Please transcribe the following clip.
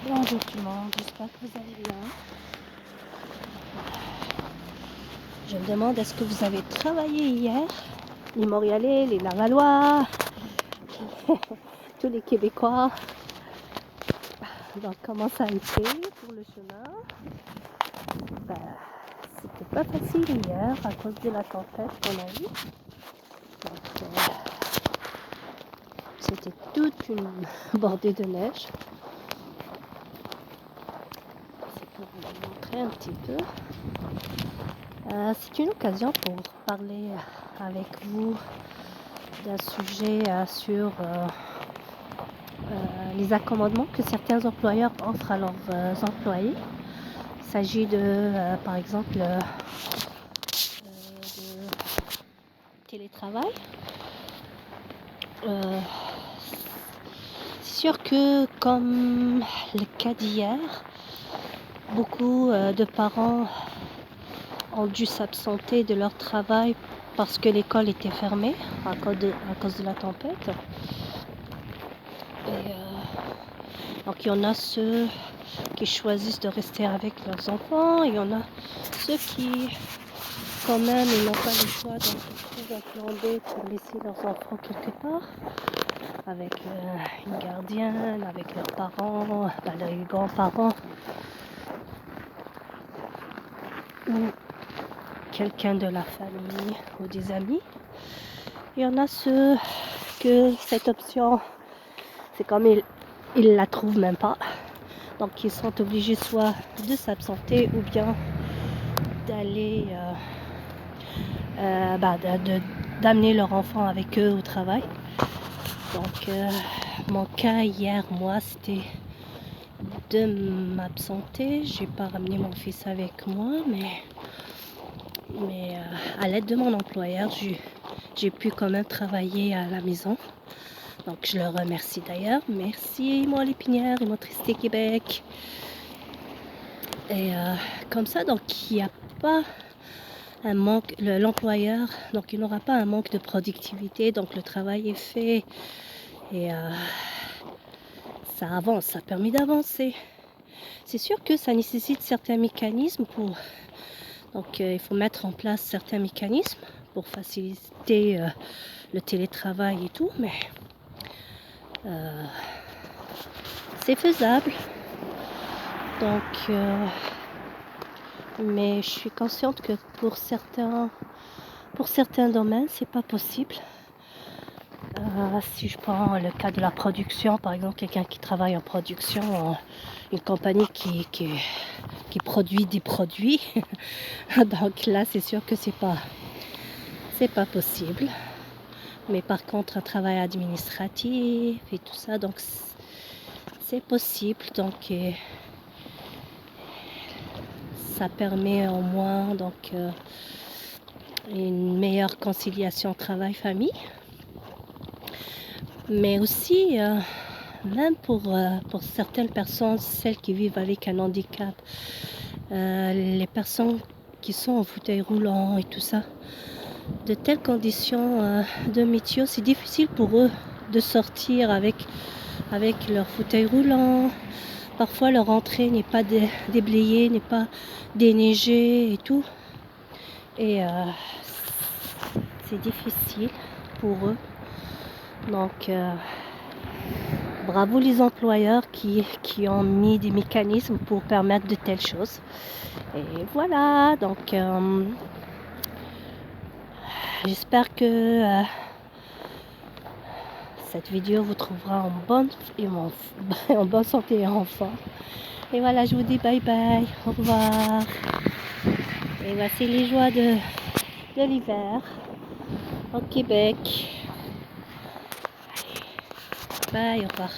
Bonjour tout le monde, j'espère que vous allez bien. Je me demande, est-ce que vous avez travaillé hier? Les Montréalais, les Lavallois, tous les Québécois. Donc comment ça a été pour le chemin? Ben, c'était pas facile hier à cause de la tempête qu'on a eue. Donc, c'était toute une bordée de neige. C'est pour vous montrer un petit peu. C'est une occasion pour parler avec vous d'un sujet sur les accommodements que certains employeurs offrent à leurs employés. Il s'agit de, par exemple, de télétravail. C'est sûr que, comme le cas d'hier, beaucoup de parents ont dû s'absenter de leur travail parce que l'école était fermée à cause de la tempête. Et, donc il y en a ceux qui choisissent de rester avec leurs enfants, il y en a ceux qui, quand même, ils n'ont pas le choix, donc ils trouvent un plan B pour laisser leurs enfants quelque part, avec une gardienne, avec leurs parents, leurs grands-parents, ou quelqu'un de la famille, ou des amis. Il y en a ceux que cette option, c'est comme ils la trouvent même pas. Donc ils sont obligés soit de s'absenter ou bien d'aller d'amener leur enfant avec eux au travail. Donc mon cas hier, moi, c'était de m'absenter. J'ai pas ramené mon fils avec moi, mais à l'aide de mon employeur, j'ai pu quand même travailler à la maison. Donc je le remercie d'ailleurs. Merci moi Lépinière et Motricité Québec. Et comme ça, donc il n'y a pas un manque, l'employeur, donc il n'aura pas un manque de productivité, donc le travail est fait et ça avance, ça permet d'avancer. C'est sûr que ça nécessite certains mécanismes donc il faut mettre en place certains mécanismes pour faciliter le télétravail et tout, mais c'est faisable. Donc mais je suis consciente que pour certains domaines, c'est pas possible. Si je prends le cas de la production, par exemple, quelqu'un qui travaille en production, une compagnie qui produit des produits, donc là, c'est sûr que c'est pas possible. Mais par contre, un travail administratif et tout ça, donc c'est possible. Donc ça permet au moins donc une meilleure conciliation travail-famille. Mais aussi, même pour certaines personnes, celles qui vivent avec un handicap, les personnes qui sont en fauteuil roulant et tout ça, de telles conditions de métier, c'est difficile pour eux de sortir avec leur fauteuil roulant. Parfois leur entrée n'est pas déblayée, n'est pas déneigée et tout. Et c'est difficile pour eux. Donc bravo les employeurs qui ont mis des mécanismes pour permettre de telles choses. Et voilà, donc j'espère que cette vidéo vous trouvera en bonne santé et en forme. Et voilà, je vous dis bye bye, au revoir. Et voici les joies de l'hiver au Québec. Bye, au revoir.